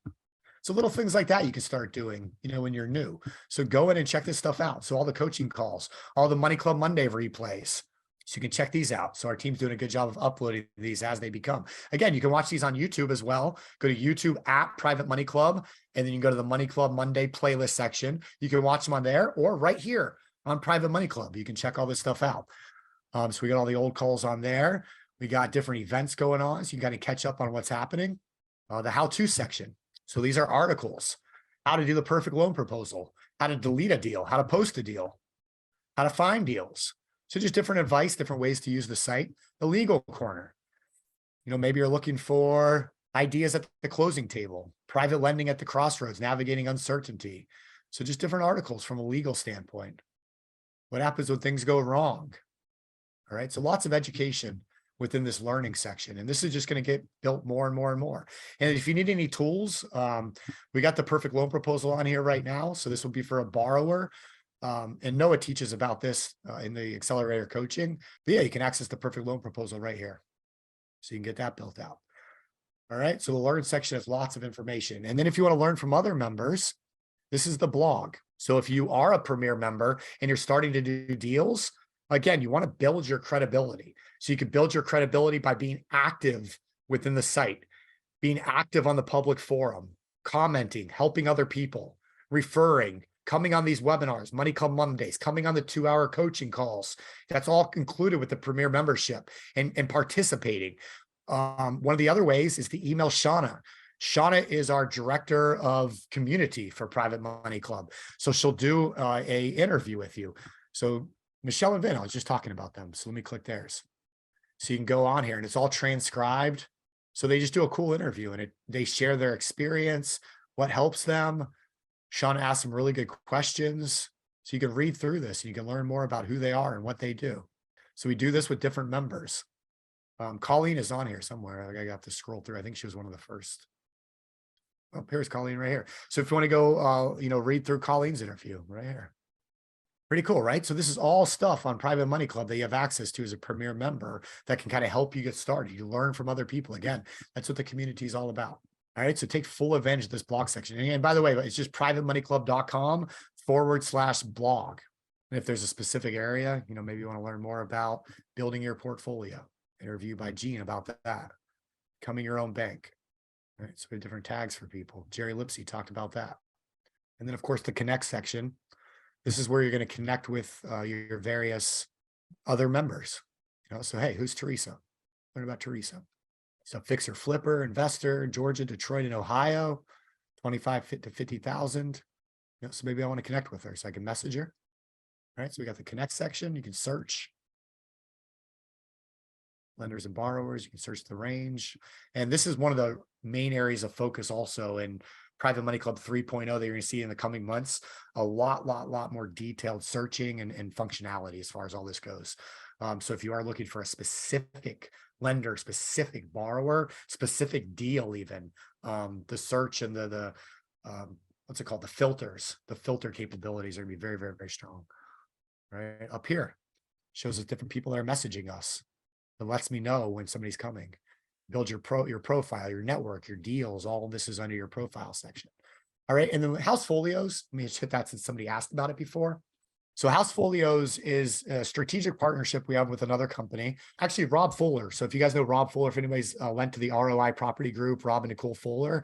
So little things like that you can start doing, when you're new. So go in and check this stuff out. So all the coaching calls, all the Money Club Monday replays. So you can check these out. So our team's doing a good job of uploading these as they become. Again, you can watch these on YouTube as well. Go to YouTube @ Private Money Club, and then you can go to the Money Club Monday playlist section. You can watch them on there or right here on Private Money Club. You can check all this stuff out. So we got all the old calls on there. We got different events going on. So you can kind of catch up on what's happening. The how-to section. So these are articles, how to do the perfect loan proposal, how to delete a deal, how to post a deal, how to find deals. So just different advice, different ways to use the site. The legal corner, maybe you're looking for ideas at the closing table, private lending at the crossroads, navigating uncertainty. So just different articles from a legal standpoint. What happens when things go wrong? All right. So lots of education within this learning section. And this is just going to get built more and more and more. And if you need any tools, we got the perfect loan proposal on here right now. So this will be for a borrower. And Noah teaches about this in the Accelerator Coaching. But yeah, you can access the perfect loan proposal right here. So you can get that built out. All right. So the learn section has lots of information. And then if you want to learn from other members, this is the blog. So if you are a premier member and you're starting to do deals, again, you want to build your credibility. So you can build your credibility by being active within the site, being active on the public forum, commenting, helping other people, referring, coming on these webinars, Money Club Mondays, coming on the 2-hour coaching calls. That's all included with the premier membership and participating. One of the other ways is to email Shauna. Shauna is our director of community for Private Money Club. So she'll do a interview with you. So Michelle and Vin, I was just talking about them. So let me click theirs. So you can go on here and it's all transcribed. So they just do a cool interview and they share their experience, what helps them. Shauna asks some really good questions. So you can read through this and you can learn more about who they are and what they do. So we do this with different members. Colleen is on here somewhere. I got to scroll through. I think she was one of the first. Oh, here's Colleen right here. So if you want to go, read through Colleen's interview right here. Pretty cool, right? So this is all stuff on Private Money Club that you have access to as a premier member that can kind of help you get started. You learn from other people. Again, that's what the community is all about. All right. So take full advantage of this blog section. And by the way, it's just privatemoneyclub.com/blog. And if there's a specific area, maybe you want to learn more about building your portfolio, interview by Gene about that, becoming your own bank. Right. So we have different tags for people. Jerry Lipsy talked about that. And then of course the connect section. This is where you're going to connect with your various other members. So, hey, who's Teresa? Learn about Teresa. So fixer, flipper, investor, Georgia, Detroit, and Ohio, 25 to 50,000. So maybe I want to connect with her so I can message her. All right. So we got the connect section. You can search lenders and borrowers. You can search the range. And this is one of the main areas of focus also in Private Money Club 3.0 that you're going to see in the coming months. A lot more detailed searching and functionality as far as all this goes. So if you are looking for a specific lender, specific borrower, specific deal, even the search and the what's it called? The filter capabilities are going to be very strong. Right up here shows us different people that are messaging us. It lets me know when somebody's coming. Build your profile, your network, your deals. All of this is under your profile section. All right. And then house folios. Let me just hit that since somebody asked about it before. So house folios is a strategic partnership we have with another company, actually Rob Fuller. So if you guys know Rob Fuller, if anybody's went to the ROI property group, Rob and Nicole Fuller,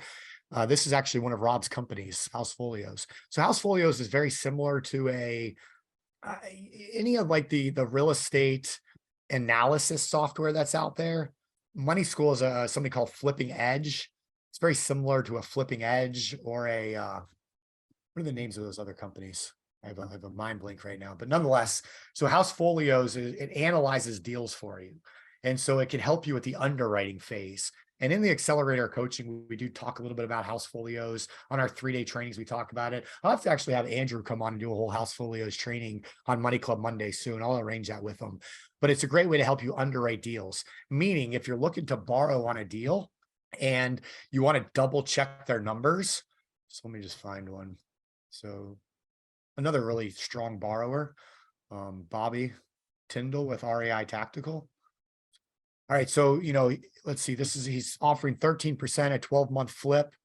this is actually one of Rob's companies, House Folios. So House Folios is very similar to any of like the real estate analysis software that's out there. Money School is something called Flipping Edge. It's very similar to a Flipping Edge or what are the names of those other companies? I have a mind blank right now, but nonetheless, so House Folios, it analyzes deals for you. And so it can help you with the underwriting phase. And in the Accelerator Coaching, we do talk a little bit about House Folios. On our 3-day trainings, we talk about it. I'll have to actually have Andrew come on and do a whole House Folios training on Money Club Monday soon. I'll arrange that with him. But it's a great way to help you underwrite deals. Meaning if you're looking to borrow on a deal and you want to double check their numbers. So let me just find one. So another really strong borrower, Bobby Tyndall with REI Tactical. All right, so, let's see, he's offering 13% a 12-month flip.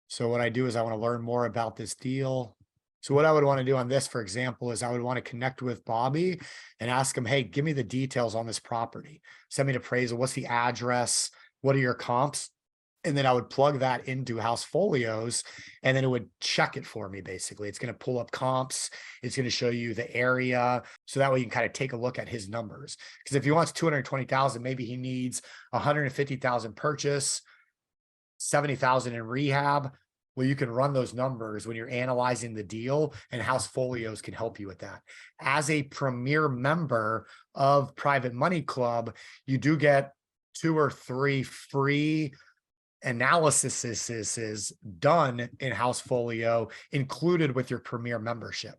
So what I do is I want to learn more about this deal. So what I would want to do on this, for example, is I would want to connect with Bobby and ask him, hey, give me the details on this property. Send me an appraisal. What's the address? What are your comps? And then I would plug that into House Folios, and then it would check it for me. Basically, it's going to pull up comps. It's going to show you the area. So that way you can kind of take a look at his numbers. Because if he wants 220,000, maybe he needs 150,000 purchase, 70,000 in rehab. Well, you can run those numbers when you're analyzing the deal, and House Folios can help you with that. As a premier member of Private Money Club, you do get 2 or 3 free analysis is done in House Folio, included with your premier membership.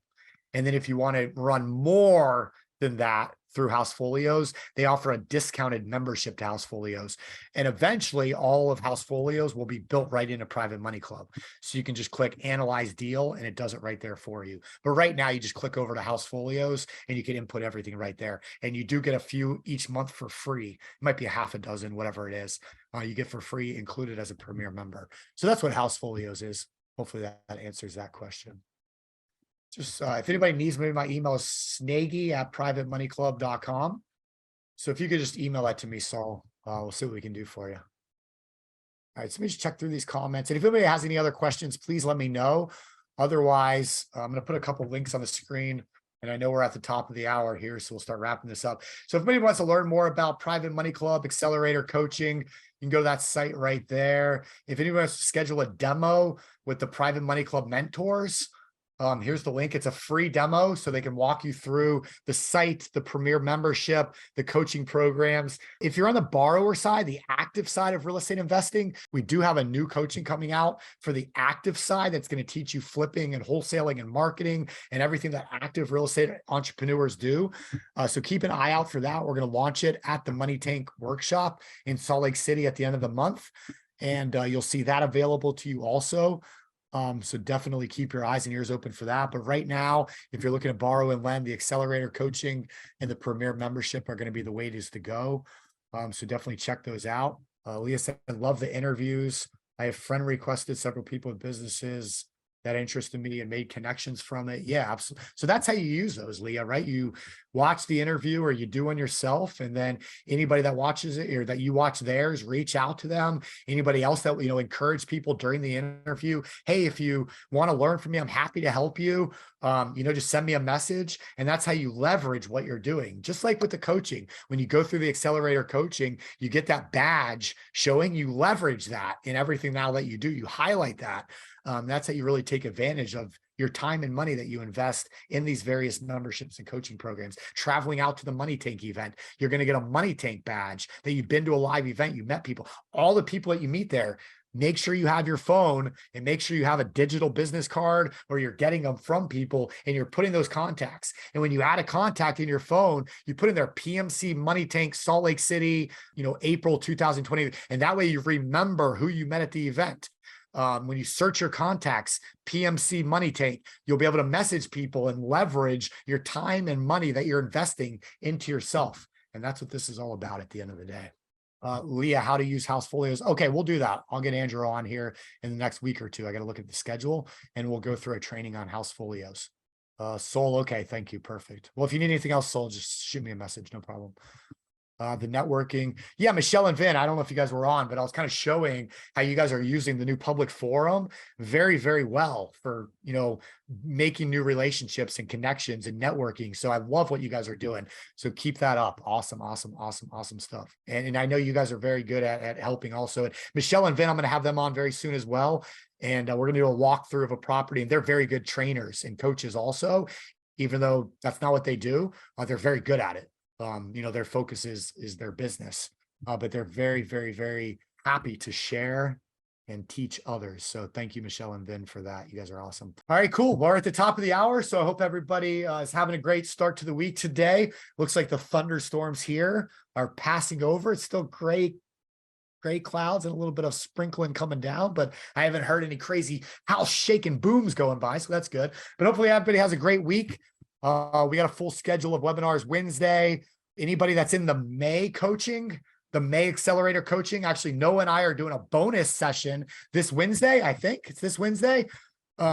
And then if you want to run more than that through House Folios, they offer a discounted membership to House Folios. And eventually all of House Folios will be built right into Private Money Club. So you can just click Analyze Deal and it does it right there for you. But right now you just click over to House Folios and you can input everything right there. And you do get a few each month for free. It might be a half a dozen, whatever it is. You get for free included as a premier member. So that's what House Folios is. Hopefully that answers that question. Just if anybody needs me, my email is snaggy@privatemoneyclub.com. So if you could just email that to me, Saul, we'll see what we can do for you. All right, so let me just check through these comments. And if anybody has any other questions, please let me know. Otherwise, I'm going to put a couple links on the screen. And I know we're at the top of the hour here, so we'll start wrapping this up. So if anybody wants to learn more about Private Money Club, Accelerator Coaching, you can go to that site right there. If anybody wants to schedule a demo with the Private Money Club mentors, here's the link. It's a free demo so they can walk you through the site, the premier membership, the coaching programs. If you're on the borrower side, the active side of real estate investing, we do have a new coaching coming out for the active side that's going to teach you flipping and wholesaling and marketing and everything that active real estate entrepreneurs do. So keep an eye out for that. We're going to launch it at the Money Tank workshop in Salt Lake City at the end of the month. And you'll see that available to you also. So definitely keep your eyes and ears open for that. But right now, if you're looking to borrow and lend, the Accelerator Coaching and the Premier Membership are going to be the way to go. So definitely check those out. Leah said, I love the interviews. I have friend requested several people with businesses. that interested me and made connections from it. Yeah, absolutely. So that's how you use those, Leah, right? You watch the interview or you do one yourself, and then anybody that watches it or that you watch theirs, reach out to them. Anybody else that, encourage people during the interview. Hey, if you want to learn from me, I'm happy to help you. Just send me a message. And that's how you leverage what you're doing. Just like with the coaching, when you go through the Accelerator Coaching, you get that badge showing, you leverage that in everything now that you do. You highlight that. That's how you really take advantage of your time and money that you invest in these various memberships and coaching programs. Traveling out to the Money Tank event, you're going to get a Money Tank badge that you've been to a live event, you met people, all the people that you meet there. Make sure you have your phone and make sure you have a digital business card, or you're getting them from people and you're putting those contacts. And when you add a contact in your phone, you put in their PMC Money Tank, Salt Lake City, April 2020. And that way you remember who you met at the event. When you search your contacts, PMC Money Tank, you'll be able to message people and leverage your time and money that you're investing into yourself. And that's what this is all about at the end of the day. Leah, how to use house folios. Okay, we'll do that. I'll get Andrew on here in the next week or two. I got to look at the schedule and we'll go through a training on house folios. Sol, okay, thank you. Perfect. Well, if you need anything else, Sol, just shoot me a message. No problem. The networking. Yeah, Michelle and Vin, I don't know if you guys were on, but I was kind of showing how you guys are using the new public forum very, very well for, making new relationships and connections and networking. So I love what you guys are doing. So keep that up. Awesome, awesome, awesome, awesome stuff. And I know you guys are very good at helping also. And Michelle and Vin, I'm going to have them on very soon as well. And we're going to do a walkthrough of a property, and they're very good trainers and coaches also, even though that's not what they do. They're very good at it. Their focus is their business, but they're very, very, very happy to share and teach others. So thank you, Michelle and Vin, for that. You guys are awesome. All right, cool. We're at the top of the hour. So I hope everybody is having a great start to the week today. Looks like the thunderstorms here are passing over. It's still gray clouds and a little bit of sprinkling coming down, but I haven't heard any crazy house shaking booms going by. So that's good. But hopefully everybody has a great week. We got a full schedule of webinars Wednesday. Anybody that's in the May coaching, the May Accelerator Coaching, actually, Noah and I are doing a bonus session this Wednesday. I think it's this Wednesday.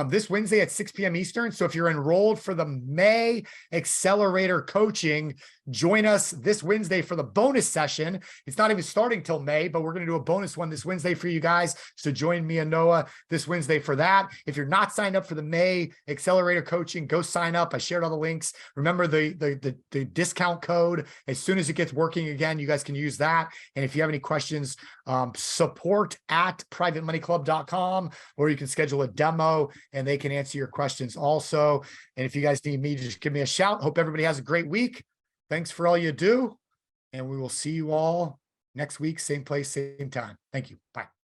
This Wednesday at 6 p.m. Eastern. So if you're enrolled for the May Accelerator Coaching, join us this Wednesday for the bonus session. It's not even starting till May, but we're going to do a bonus one this Wednesday for you guys. So join me and Noah this Wednesday for that. If you're not signed up for the May Accelerator Coaching, go sign up. I shared all the links. Remember the discount code. As soon as it gets working again, you guys can use that. And if you have any questions, support@privatemoneyclub.com, or you can schedule a demo and they can answer your questions also. And if you guys need me, just give me a shout. Hope everybody has a great week. Thanks for all you do. And we will see you all next week, same place, same time. Thank you. Bye.